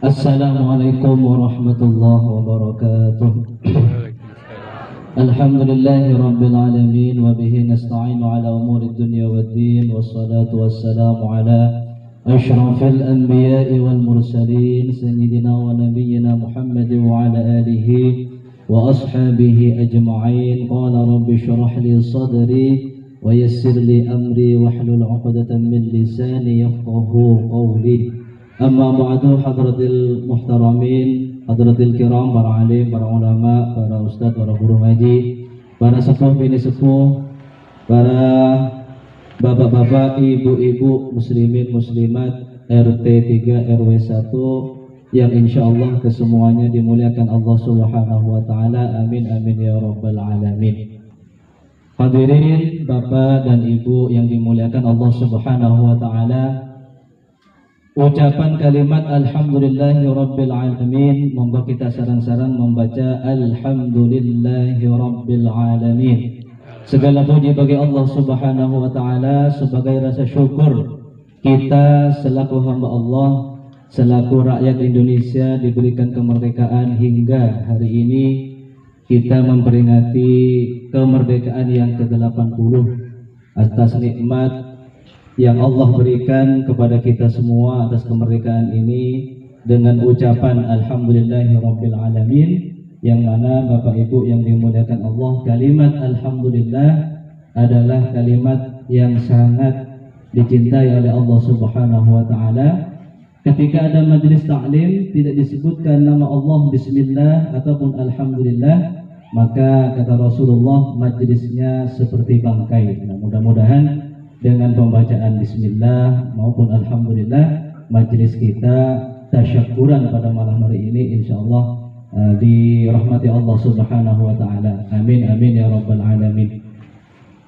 Assalamualaikum warahmatullahi wabarakatuh. Alhamdulillahi rabbil alamin wa bihi nasta'inu ala umuri dunya waddin, wassalatu wassalamu ala asyrafil anbiya'i wal mursalin sayyidina wa nabiyyina Muhammad wa ala alihi wa ashabihi ajma'in. Qala rabbi shrah li sadri wa yassir li amri wahlul 'uqdatam min lisani yafqahu qawli. Amma ba'du, hadratil muhtaramin, hadratil kiram, para alim, para ulama, para ustadz, para guru ngaji, para sepuh bini sepuh, para bapak-bapak, ibu-ibu, muslimin, muslimat, RT 3 RW 1 yang insyaallah kesemuanya dimuliakan Allah Subhanahu wa taala. Amin amin ya rabbal alamin. Hadirin bapak dan ibu yang dimuliakan Allah Subhanahu wa taala, ucapan kalimat alhamdulillahi rabbil alamin, monggo kita sarang-sarang membaca alhamdulillahi rabbil alamin. Segala puji bagi Allah Subhanahu wa taala sebagai rasa syukur kita selaku hamba Allah, selaku rakyat Indonesia diberikan kemerdekaan hingga hari ini kita memperingati kemerdekaan yang ke-80 atas nikmat yang Allah berikan kepada kita semua atas kemerdekaan ini dengan ucapan alhamdulillahirabbil alamin, yang mana Bapak Ibu yang dimuliakan Allah, kalimat alhamdulillah adalah kalimat yang sangat dicintai oleh Allah Subhanahu wa taala. Ketika ada majelis taklim tidak disebutkan nama Allah bismillah ataupun alhamdulillah, maka kata Rasulullah majelisnya seperti bangkai. Nah, mudah-mudahan dengan pembacaan bismillah maupun alhamdulillah majelis kita tasyakuran pada malam hari ini insyaallah dirahmati Allah Subhanahu wa taala. Amin amin ya rabbal alamin.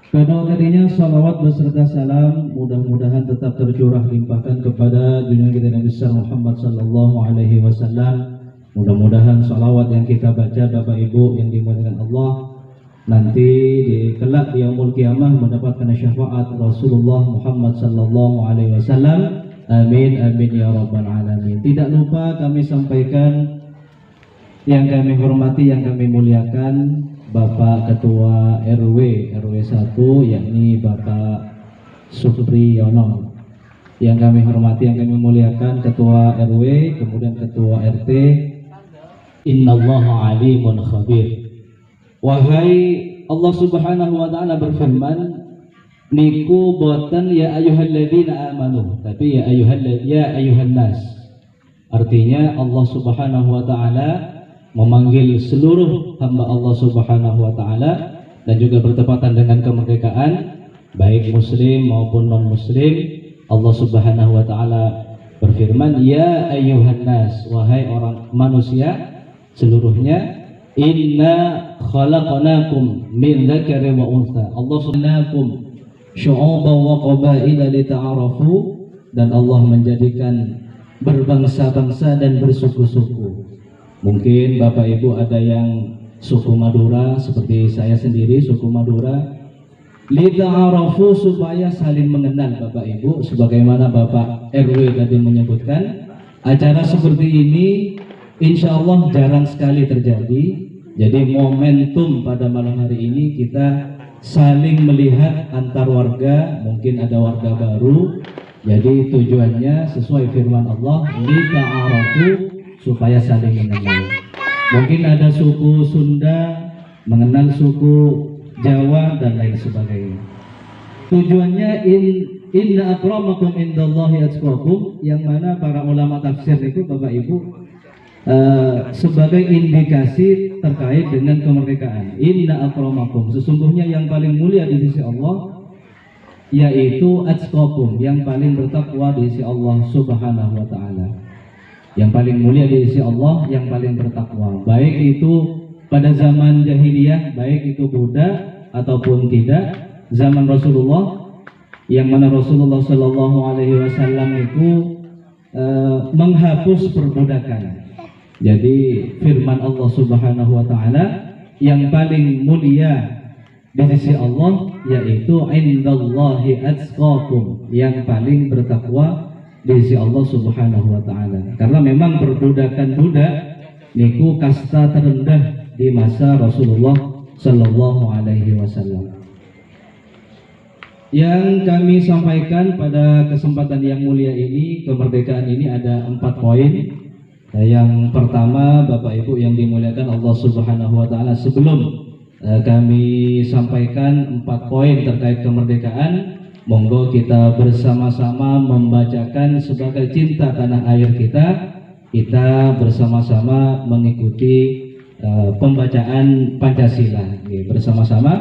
Kedua kalinya salawat beserta salam mudah-mudahan tetap tercurah limpahkan kepada junjungan kita Nabi besar Muhammad sallallahu alaihi wasallam. Mudah-mudahan salawat yang kita baca Bapak Ibu yang dimuliakan Allah nanti di kelak di yaumul kiamah mendapatkan syafaat Rasulullah Muhammad sallallahu alaihi wasallam. Amin amin ya rabbal alamin. Tidak lupa kami sampaikan yang kami hormati, yang kami muliakan Bapak Ketua RW 1 yakni Bapak Supriyono. Yang kami hormati, yang kami muliakan Ketua RW, kemudian Ketua RT. Innallaha alimun khabir. Wahai Allah Subhanahu wa taala berfirman, niku boten ya ayyuhalladzina amanu, tapi ya ayyuhan nas. Artinya Allah Subhanahu wa taala memanggil seluruh hamba Allah Subhanahu wa taala dan juga bertepatan dengan kemerdekaan baik muslim maupun non muslim. Allah Subhanahu wa taala berfirman, ya ayyuhan nas, wahai orang manusia seluruhnya, inna khalaqnakum min dzakari wa untha. Allah subhanakum syu'uban wa qabaila lita'arafu, dan Allah menjadikan berbangsa-bangsa dan bersuku-suku. Mungkin Bapak Ibu ada yang suku Madura seperti saya sendiri, suku Madura. Lita'arafu, supaya saling mengenal Bapak Ibu, sebagaimana Bapak RW tadi menyebutkan. Acara seperti ini insya Allah jarang sekali terjadi. Jadi momentum pada malam hari ini kita saling melihat antar warga, mungkin ada warga baru Jadi tujuannya sesuai firman Allah, lita'arafu, supaya saling mengenal. Mungkin ada suku Sunda mengenal suku Jawa dan lain sebagainya. Tujuannya inna akramakum indallahi atqakum, yang mana para ulama tafsir itu Bapak Ibu sebagai indikasi terkait dengan kemerdekaan. Inna akramakum, sesungguhnya yang paling mulia di sisi Allah yaitu atqakum, yang paling bertakwa di sisi Allah Subhanahu wa taala. Yang paling mulia di sisi Allah, yang paling bertakwa. Baik itu pada zaman jahiliyah, baik itu Buddha ataupun tidak, zaman Rasulullah, yang mana Rasulullah Shallallahu Alaihi Wasallam itu menghapus perbudakan. Jadi firman Allah Subhanahu Wa Taala, yang paling mulia di sisi Allah yaitu indallahi atqakum, yang paling bertakwa di sisi Allah Subhanahu Wa Taala. Karena memang perbudakan budak niku kasta terendah di masa Rasulullah Shallallahu Alaihi Wasallam. Yang kami sampaikan pada kesempatan yang mulia ini, kemerdekaan ini, ada 4 poin. Yang pertama, Bapak Ibu yang dimuliakan Allah Subhanahu Wa Taala, sebelum kami sampaikan 4 poin terkait kemerdekaan, monggo kita bersama-sama membacakan sebagai cinta tanah air kita bersama-sama mengikuti pembacaan Pancasila. Bersama-sama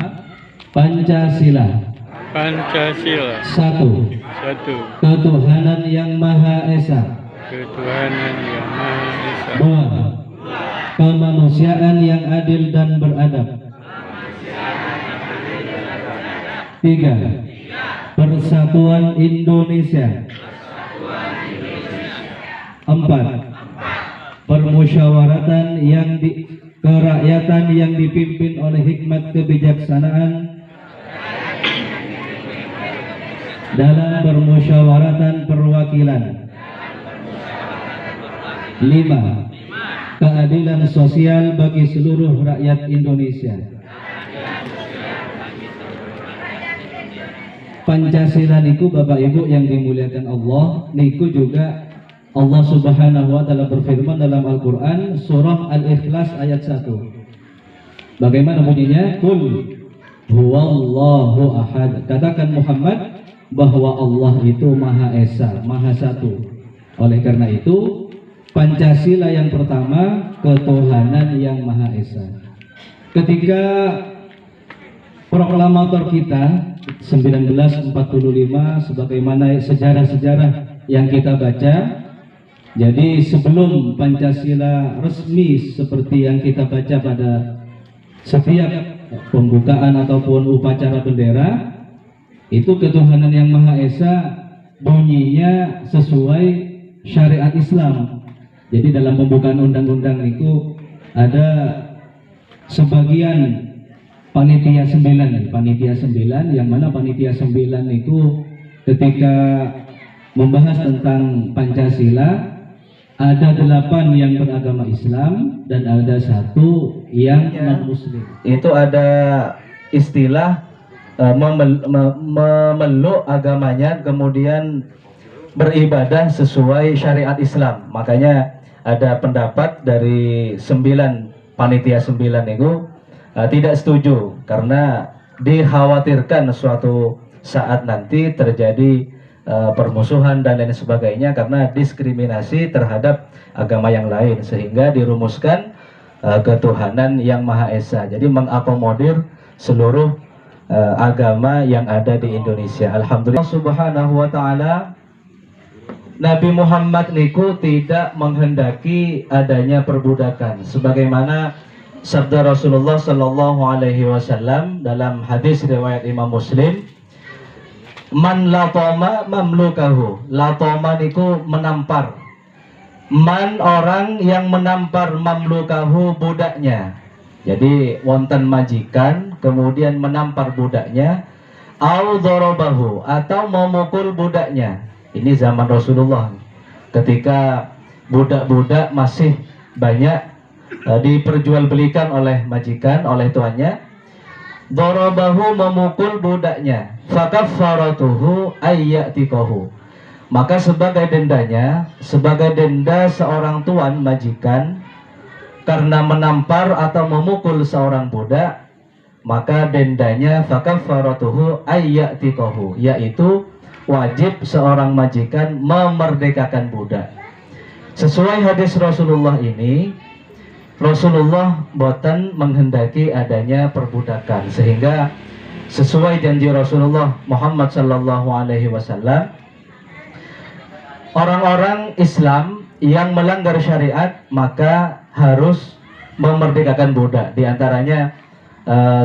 Pancasila. Pancasila. 1. Ketuhanan yang Maha Esa. Ketuhanan yang Maha Esa. 2. Kemanusiaan yang adil dan beradab. 3. Persatuan Indonesia. 4. Permusyawaratan kerakyatan yang dipimpin oleh hikmat kebijaksanaan dalam permusyawaratan perwakilan. 5. Keadilan sosial bagi seluruh rakyat Indonesia. Pancasila niku Bapak Ibu yang dimuliakan Allah, niku juga Allah Subhanahu wa taala berfirman dalam Al-Qur'an surah Al-Ikhlas ayat 1. Bagaimana bunyinya? Qul huwallahu ahad. Katakan Muhammad bahwa Allah itu Maha Esa, Maha Satu. Oleh karena itu, Pancasila yang pertama, ketuhanan yang Maha Esa. Ketika proklamator kita 1945, sebagaimana sejarah-sejarah yang kita baca, jadi sebelum Pancasila resmi seperti yang kita baca pada setiap pembukaan ataupun upacara bendera, itu ketuhanan yang Maha Esa bunyinya sesuai syariat Islam. Jadi dalam pembukaan undang-undang itu ada sebagian panitia 9, yang mana panitia 9 itu ketika membahas tentang Pancasila ada 8 yang beragama Islam dan ada 1 yang non-Muslim. Itu ada istilah memeluk agamanya, kemudian beribadah sesuai syariat Islam. Makanya ada pendapat dari 9 panitia 9 itu tidak setuju, karena dikhawatirkan suatu saat nanti terjadi permusuhan dan lain sebagainya karena diskriminasi terhadap agama yang lain, sehingga dirumuskan ketuhanan yang Maha Esa. Jadi mengakomodir seluruh agama yang ada di Indonesia. Alhamdulillah Subhanahu wa taala, Nabi Muhammad niku tidak menghendaki adanya perbudakan, sebagaimana sabda Rasulullah Sallallahu Alaihi Wasallam dalam hadis riwayat Imam Muslim, man latoma mamlukahu. Latoma niku menampar. Man orang yang menampar mamlukahu, budaknya. Jadi wonten majikan kemudian menampar budaknya, au dorobahu, atau memukul budaknya. Ini zaman Rasulullah, ketika budak-budak masih banyak diperjualbelikan oleh majikan, oleh tuannya. Dorobahu, memukul budaknya. Fakaffaratuhu ayyatikahu, Maka sebagai dendanya, sebagai denda seorang tuan majikan karena menampar atau memukul seorang budak, maka dendanya fakaffaratuhu ayyatikahu, yaitu wajib seorang majikan memerdekakan budak. Sesuai hadis Rasulullah ini, Rasulullah boten menghendaki adanya perbudakan, sehingga sesuai janji Rasulullah Muhammad sallallahu alaihi wasallam, orang-orang Islam yang melanggar syariat maka harus memerdekakan budak. Di antaranya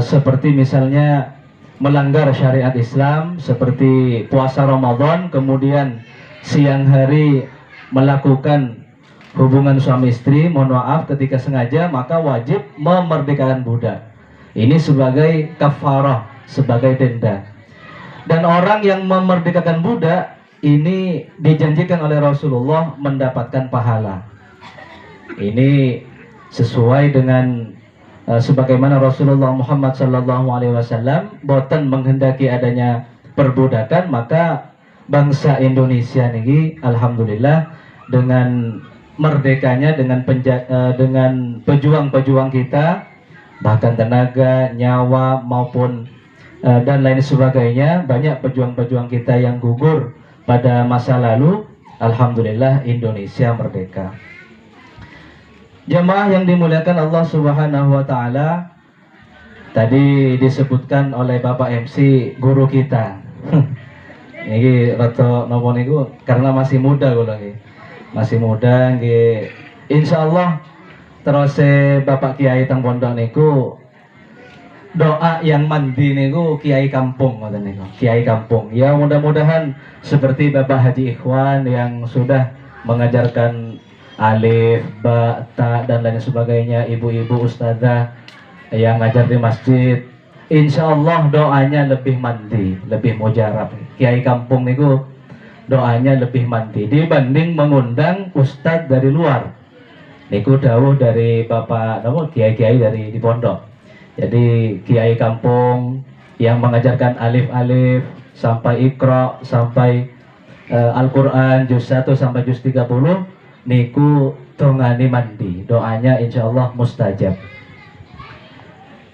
seperti misalnya melanggar syariat Islam, seperti puasa Ramadan, kemudian siang hari melakukan hubungan suami istri, mohon maaf ketika sengaja, maka wajib memerdekakan budak. Ini sebagai kafarah, sebagai denda. Dan orang yang memerdekakan budak ini dijanjikan oleh Rasulullah mendapatkan pahala. Ini sesuai dengan sebagaimana Rasulullah Muhammad SAW boten menghendaki adanya perbudakan, maka bangsa Indonesia ini alhamdulillah dengan merdekanya, dengan pejuang-pejuang kita, bahkan tenaga, nyawa maupun dan lain sebagainya, banyak pejuang-pejuang kita yang gugur pada masa lalu, alhamdulillah Indonesia merdeka. Jemaah yang dimuliakan Allah Subhanahu wa taala, tadi disebutkan oleh Bapak MC guru kita. Ini rada napa niku karena masih muda kula nggih. Masih muda nggih. Insyaallah terus Bapak Kiai teng pondok niku doa yang mandi niku kiai kampung ngoten niku. Kiai kampung. Ya mudah-mudahan seperti Bapak Haji Ikhwan yang sudah mengajarkan alif, ba, ta dan lain sebagainya, ibu-ibu ustazah yang ngajar di masjid, insya Allah doanya lebih mandi, lebih mujarab. Kiai kampung niku doanya lebih mandi dibanding mengundang ustaz dari luar. Niku dawuh dari Bapak kiai-kiai dari di pondok. Jadi kiai kampung yang mengajarkan alif-alif sampai Iqra sampai Al-Quran juz 1 sampai juz 30 niku dongani mandi, doanya insya Allah mustajab.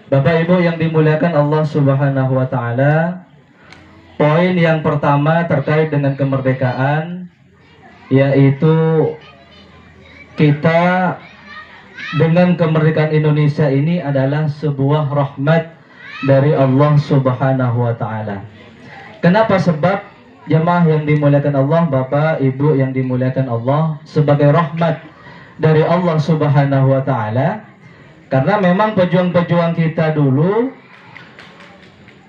Bapak Ibu yang dimuliakan Allah Subhanahu wa taala, poin yang pertama terkait dengan kemerdekaan, yaitu kita dengan kemerdekaan Indonesia ini adalah sebuah rahmat dari Allah Subhanahu wa taala. Kenapa? Sebab jemaah yang dimuliakan Allah, Bapak Ibu yang dimuliakan Allah, sebagai rahmat dari Allah Subhanahu wa taala. Karena memang pejuang-pejuang kita dulu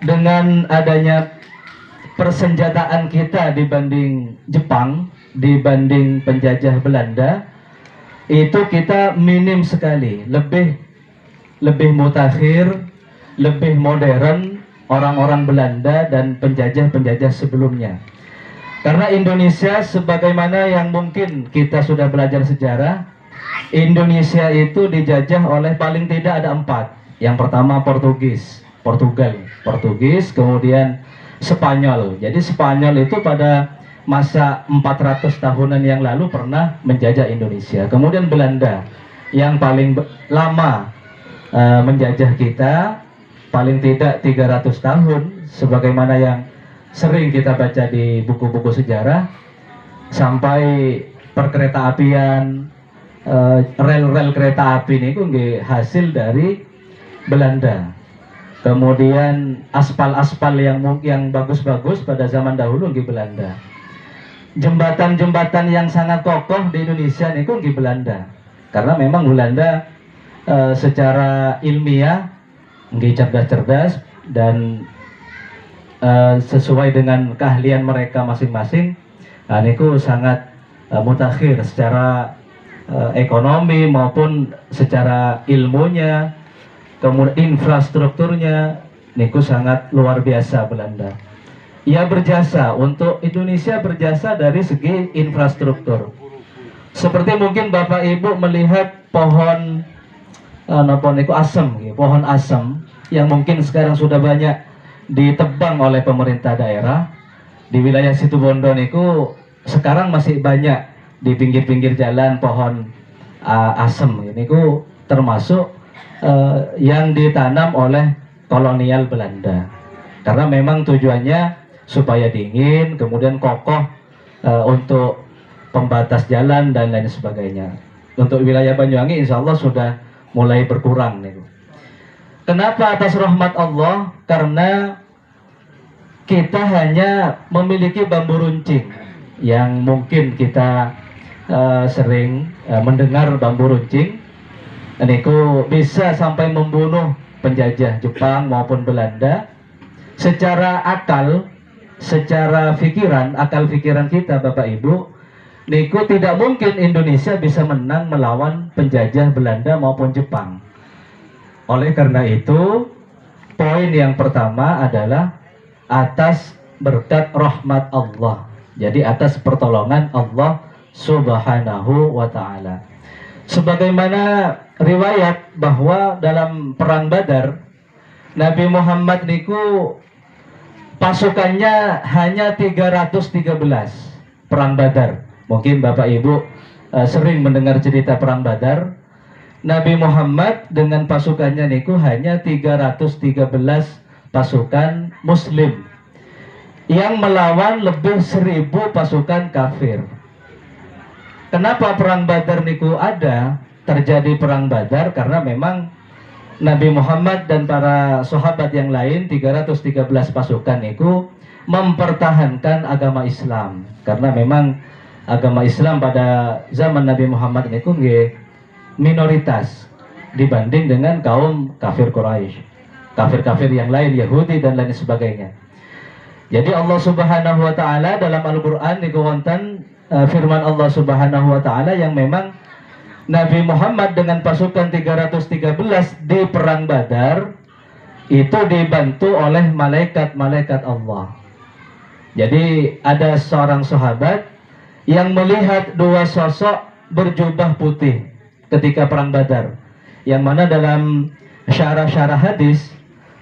dengan adanya persenjataan kita dibanding Jepang, dibanding penjajah Belanda, itu kita minim sekali, lebih mutakhir, lebih modern orang-orang Belanda dan penjajah-penjajah sebelumnya. Karena Indonesia, sebagaimana yang mungkin kita sudah belajar sejarah, Indonesia itu dijajah oleh paling tidak ada 4. Yang pertama Portugis, kemudian Spanyol. Jadi Spanyol itu pada masa 400 tahunan yang lalu pernah menjajah Indonesia. Kemudian Belanda yang paling lama menjajah kita, paling tidak 300 tahun, sebagaimana yang sering kita baca di buku-buku sejarah, sampai perkereta apian, rel-rel kereta api ini nggih hasil dari Belanda. Kemudian aspal-aspal yang bagus-bagus pada zaman dahulu nggih Belanda. Jembatan-jembatan yang sangat kokoh di Indonesia niku nggih Belanda. Karena memang Belanda secara ilmiah nggih cerdas-cerdas dan sesuai dengan keahlian mereka masing-masing, niku sangat mutakhir secara ekonomi maupun secara ilmunya, kemudian infrastrukturnya niku sangat luar biasa Belanda. Ia berjasa untuk Indonesia, berjasa dari segi infrastruktur. Seperti mungkin Bapak Ibu melihat pohon pohon asem yang mungkin sekarang sudah banyak ditebang oleh pemerintah daerah di wilayah Situbondo niku, sekarang masih banyak di pinggir-pinggir jalan pohon asem. Ini ku termasuk yang ditanam oleh kolonial Belanda. Karena memang tujuannya supaya dingin, kemudian kokoh untuk pembatas jalan dan lain sebagainya. Untuk wilayah Banyuwangi insya Allah sudah mulai berkurang nih. Kenapa atas rahmat Allah? Karena kita hanya memiliki bambu runcing yang mungkin kita sering mendengar bambu runcing. Niku bisa sampai membunuh penjajah Jepang maupun Belanda. Secara akal, secara pikiran, akal pikiran kita Bapak Ibu, niku tidak mungkin Indonesia bisa menang melawan penjajah Belanda maupun Jepang. Oleh karena itu, poin yang pertama adalah atas berkat rahmat Allah. Jadi atas pertolongan Allah Subhanahu wa ta'ala. Sebagaimana riwayat bahwa dalam perang Badar, Nabi Muhammad niku pasukannya hanya 313 perang Badar. Mungkin Bapak Ibu sering mendengar cerita perang Badar. Nabi Muhammad dengan pasukannya niku hanya 313 pasukan Muslim yang melawan lebih 1000 pasukan kafir. Kenapa perang Badar niku ada? Terjadi perang Badar karena memang Nabi Muhammad dan para sahabat yang lain 313 pasukan niku mempertahankan agama Islam. Karena memang agama Islam pada zaman Nabi Muhammad niku nggih minoritas dibanding dengan kaum kafir Quraisy, kafir-kafir yang lain, Yahudi dan lain sebagainya. Jadi Allah Subhanahu wa taala dalam Al-Qur'an niku wonten firman Allah Subhanahu wa taala yang memang Nabi Muhammad dengan pasukan 313 di perang Badar itu dibantu oleh malaikat-malaikat Allah. Jadi ada seorang sahabat yang melihat dua sosok berjubah putih ketika perang Badar, yang mana dalam syarah-syarah hadis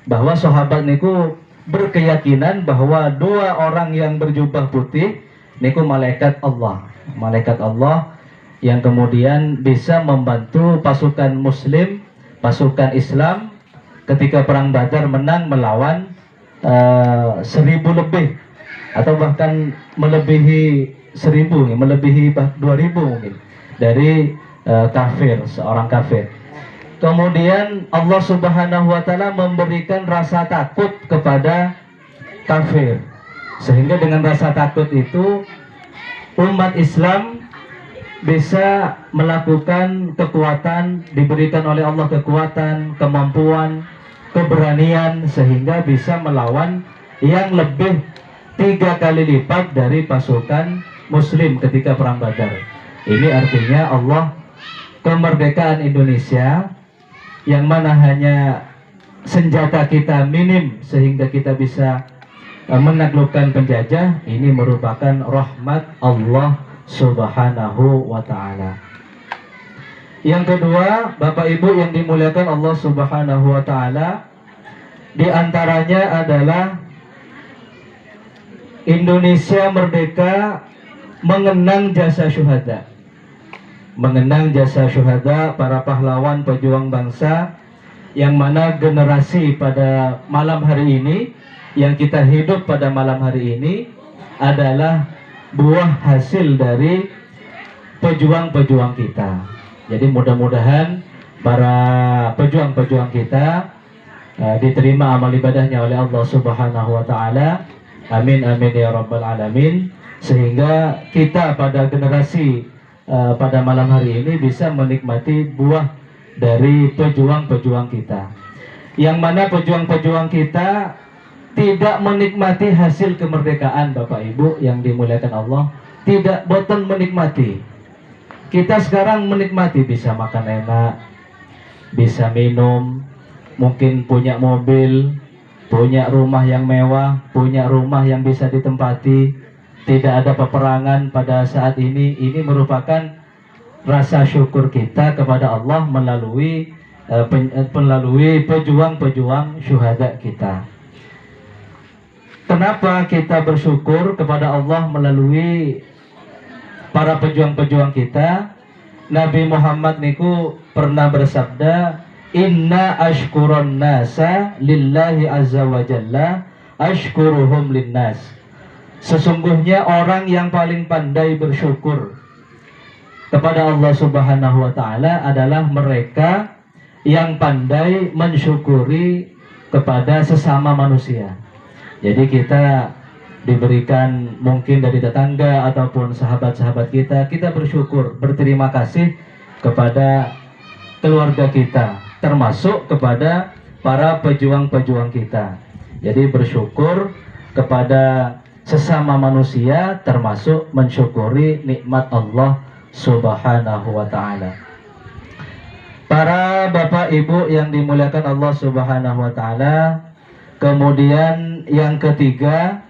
bahwa sahabat niku berkeyakinan bahwa dua orang yang berjubah putih niku malaikat Allah. Malaikat Allah yang kemudian bisa membantu pasukan Muslim, pasukan Islam ketika perang Badar menang melawan 1000 lebih atau bahkan melebihi 1000, melebihi 2000 mungkin dari kafir, seorang kafir. Kemudian Allah Subhanahu wa taala memberikan rasa takut kepada kafir, sehingga dengan rasa takut itu umat Islam bisa melakukan kekuatan, diberikan oleh Allah kekuatan, kemampuan, keberanian, sehingga bisa melawan yang lebih 3 kali lipat dari pasukan Muslim ketika perang Badar. Ini artinya Allah, kemerdekaan Indonesia yang mana hanya senjata kita minim sehingga kita bisa menaklukkan penjajah, ini merupakan rahmat Allah Subhanahu wa ta'ala. Yang kedua, Bapak Ibu yang dimuliakan Allah Subhanahu wa ta'ala, di antaranya adalah Indonesia merdeka mengenang jasa syuhada. Mengenang jasa syuhada, para pahlawan pejuang bangsa, yang mana generasi pada malam hari ini, yang kita hidup pada malam hari ini adalah buah hasil dari pejuang-pejuang kita. Jadi mudah-mudahan para pejuang-pejuang kita diterima amal ibadahnya oleh Allah Subhanahu wa ta'ala. Amin amin ya rabbal alamin. Sehingga kita pada generasi pada malam hari ini bisa menikmati buah dari pejuang-pejuang kita, yang mana pejuang-pejuang kita tidak menikmati hasil kemerdekaan. Bapak Ibu yang dimuliakan Allah, tidak boten menikmati. Kita sekarang menikmati, bisa makan enak, bisa minum, mungkin punya mobil, punya rumah yang mewah, punya rumah yang bisa ditempati, tidak ada peperangan pada saat ini. Ini merupakan rasa syukur kita kepada Allah melalui pejuang-pejuang syuhada kita. Kenapa kita bersyukur kepada Allah melalui para pejuang-pejuang kita, Nabi Muhammad niku pernah bersabda, inna ashkuron nasa lillahi azza wa jalla ashkuruhum linnas. Sesungguhnya orang yang paling pandai bersyukur kepada Allah Subhanahu wa taala adalah mereka yang pandai mensyukuri kepada sesama manusia. Jadi kita diberikan mungkin dari tetangga ataupun sahabat-sahabat kita, kita bersyukur, berterima kasih kepada keluarga kita, termasuk kepada para pejuang-pejuang kita. Jadi bersyukur kepada sesama manusia termasuk mensyukuri nikmat Allah Subhanahu wa ta'ala. Para bapak ibu yang dimuliakan Allah Subhanahu wa ta'ala, kemudian yang ketiga,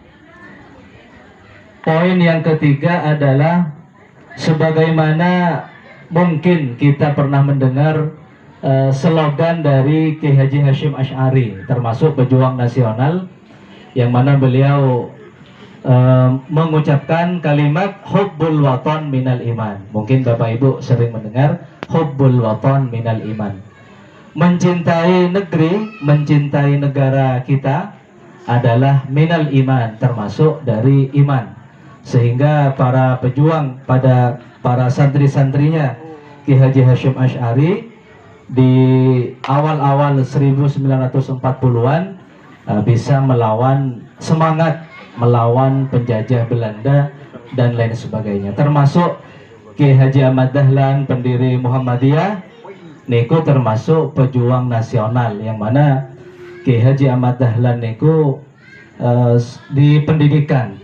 poin yang ketiga adalah sebagaimana mungkin kita pernah mendengar slogan dari Kiai Haji Hasyim Asy'ari, termasuk pejuang nasional, yang mana beliau mengucapkan kalimat hubbul watan minal iman. Mungkin bapak ibu sering mendengar hubbul watan minal iman. Mencintai negeri, mencintai negara kita adalah minal iman, termasuk dari iman. Sehingga para pejuang, pada para santri-santrinya Kiai Haji Hasyim Asy'ari di awal-awal 1940-an bisa melawan, semangat melawan penjajah Belanda dan lain sebagainya, termasuk Kiai Haji Ahmad Dahlan, pendiri Muhammadiyah niku termasuk pejuang nasional, yang mana Kiai Haji Ahmad Dahlan niku di pendidikan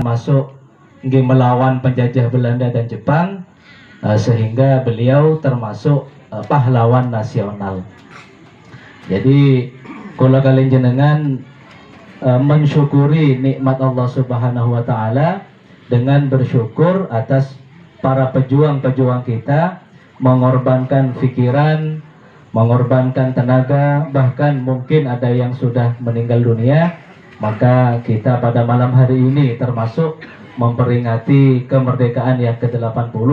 masuk melawan penjajah Belanda dan Jepang, sehingga beliau termasuk pahlawan nasional. Jadi kalau kalian jenengan mensyukuri nikmat Allah Subhanahu wa ta'ala dengan bersyukur atas para pejuang-pejuang kita, mengorbankan pikiran, mengorbankan tenaga, bahkan mungkin ada yang sudah meninggal dunia, maka kita pada malam hari ini termasuk memperingati kemerdekaan yang ke-80,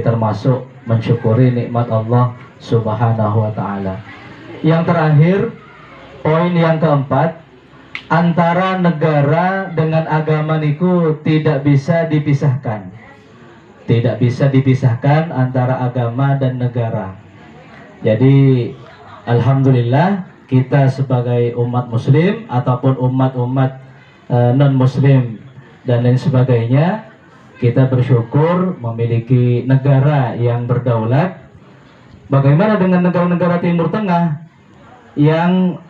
termasuk mensyukuri nikmat Allah Subhanahu wa ta'ala. Yang terakhir, poin yang keempat, antara negara dengan agama niku tidak bisa dipisahkan. Tidak bisa dipisahkan antara agama dan negara. Jadi alhamdulillah kita sebagai umat muslim ataupun umat-umat non muslim dan lain sebagainya, kita bersyukur memiliki negara yang berdaulat. Bagaimana dengan negara-negara Timur Tengah yang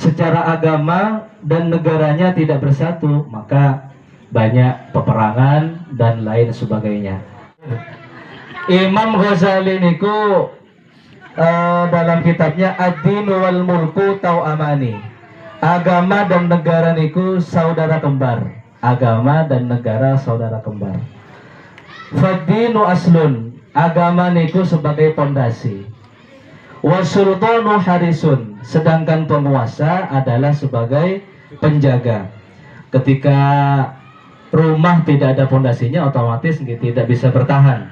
secara agama dan negaranya tidak bersatu, maka banyak peperangan dan lain sebagainya. Imam Ghazali niku dalam kitabnya Ad-Dinu wal Mulku Tau'amani, agama dan negara niku saudara kembar. Agama dan negara saudara kembar. Fad-dinu aslun, agama niku sebagai pondasi. Wasultanu harisun, sedangkan penguasa adalah sebagai penjaga. Ketika rumah tidak ada pondasinya, otomatis tidak bisa bertahan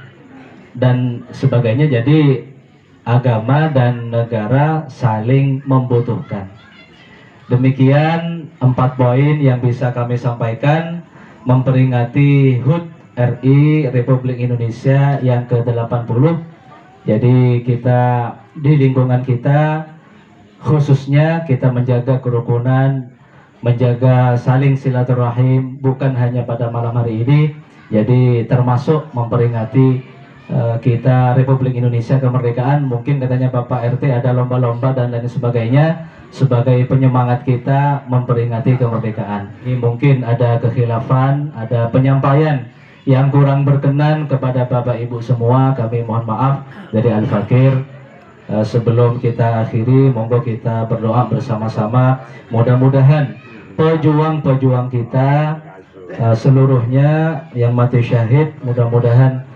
dan sebagainya. Jadi agama dan negara saling membutuhkan. Demikian 4 poin yang bisa kami sampaikan memperingati HUT RI Republik Indonesia yang ke-80. Jadi kita di lingkungan kita, khususnya kita menjaga kerukunan, menjaga saling silaturahim, bukan hanya pada malam hari ini. Jadi termasuk memperingati kita Republik Indonesia kemerdekaan. Mungkin katanya Bapak RT ada lomba-lomba dan lain sebagainya, sebagai penyemangat kita memperingati kemerdekaan. Ini mungkin ada kekhilafan, ada penyampaian yang kurang berkenan kepada Bapak Ibu semua, kami mohon maaf dari Al-Fakir. Sebelum kita akhiri, monggo kita berdoa bersama-sama. Mudah-mudahan pejuang-pejuang kita seluruhnya yang mati syahid, mudah-mudahan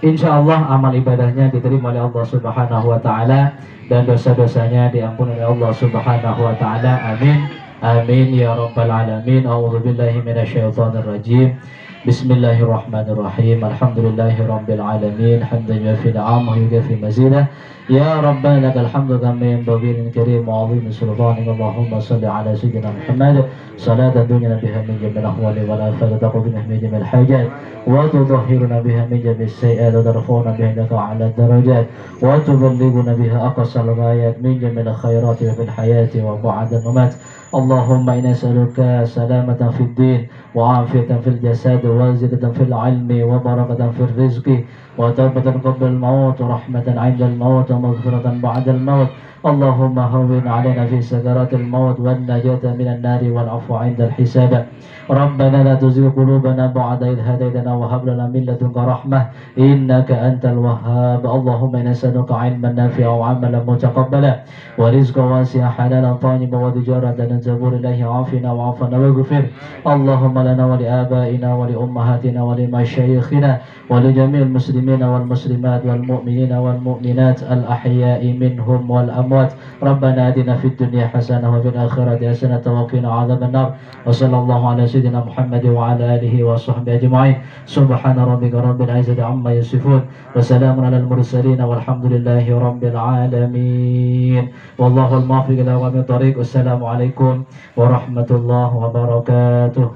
insya Allah amal ibadahnya diterima oleh Allah Subhanahu wa ta'ala dan dosa-dosanya diampuni oleh Allah Subhanahu wa ta'ala. Amin. Amin ya rabbal alamin. A'udzubillahi minasyaitonir rajim. Bismillahirrahmanirrahim. Alhamdulillahirabbil alamin. Hamdan yuafi ni'amahu wa yukafi mazidah. Ya Rabbana lakal hamdu kama yanbaghi lil karim wa 'azimi sultanika. Allahumma shalli ala sayyidina Muhammad salatan tunjina biha min jami'il ahwali wal afat taqbina min jami'il hajat wa tudahhiruna biha min jami'is sayyi'at wa tarfa'una biha indaka 'ala darajat wa tuballighuna biha aqsal ghayat min jami'il khairati fil hayati wa ba'da mamat. Allahumma inna nas'aluka salamatan fid din wa 'afiyatan fil jasad wa ziyadatan fil 'ilmi wa barakatan fil rizqi wa tawbatan qabla al-maut wa rahmatan 'inda al-maut wa maghfiratan ba'da al-maut. Allahumma hawwin 'alaina fi sakaratil maut wan najata minan nari wal 'afwa 'inda al-hisab. Rabbana la tuzigh qulubana ba'da idh hadaytana wa hab lana min ladunka rahmah innaka antal wahhab. Allahumma inna nas'aluka 'ilman nafi'an wa 'amalan mutaqabbala wa rizqan wasi'an halalan tayyiban wa tijaratan tabur ilahi 'afina wa 'afana waghfir. Allahumma lana wa li abaina wa li ummahatina wa li masyayikhina wa li jami'il muslimina wal muslimat wal mu'minina wal mu'minat al ahya'i minhum wal amwat. Rabbana atina fid dunya hasanah wa fil akhirati hasanah wa qina 'adzaban nar. Wa sallallahu ala sayyidina Muhammad wa ala alihi wa sahbihi ajma'in. Subhana rabbika rabbil izzati amma yasifun wa salamun alal mursalin walhamdulillahi rabbil alamin. Wallahu al-muwaffiq ila aqwamit thariq. Wassalamualaikum warahmatullahi wabarakatuh.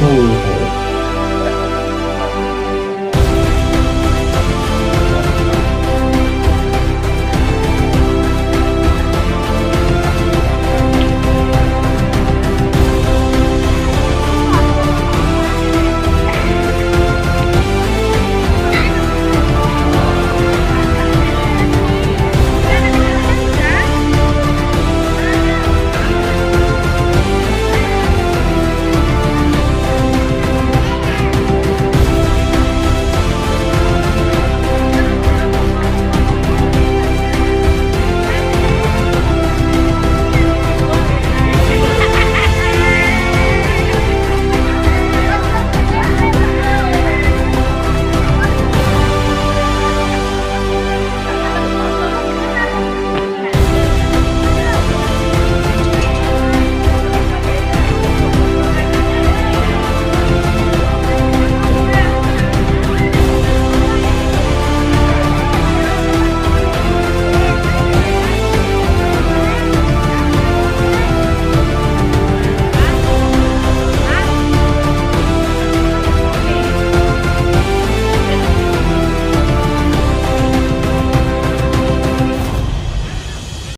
Oh.